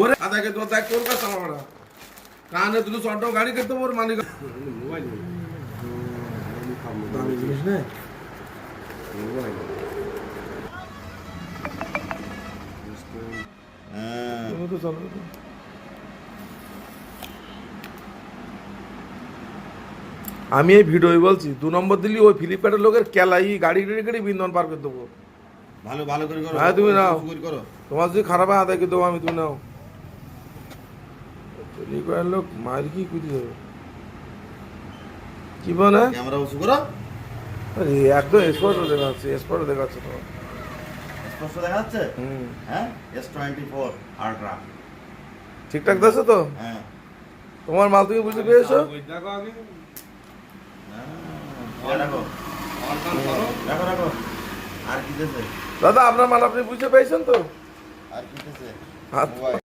ওরে আদাকে তো দেখ তোর কাছে আমার কানে তুই অটো গাড়ি করতে মোর মালিক মোবাইল দামি জিনিস না মোবাইল তুমি তো চলো আমি এই ভিডিওই বলছি 2 নম্বর দিলি ওই ফ্লিপকার্টের লোকের কেলাই গাড়ি গাড়ি বিন্দন পার করে দেবো ভালো ভালো করে করো হ্যাঁ তুমি নাও করো তোমার যদি খারাপ হয় আদায় করে দেবো আমি তুমি নাও ফ্লিপকার্টের লোক মার কি কুদি দেবে কি বলে ক্যামেরা উঁচু করো আরে একদম স্পষ্ট দেখাচ্ছে স্পষ্ট দেখাচ্ছে তো স্পষ্ট দেখা যাচ্ছে হ্যাঁ S24 আল্ট্রা ঠিকঠাক দেখছো তো হ্যাঁ তোমার মাল তুমি বুঝতে পেরেছো রাখো রাখো রাখো আর কি দিতেছে দাদা আপনার মাল আপনি বুঝতে পেরেছেন তো আর কি দিতেছে হাত মোবাইল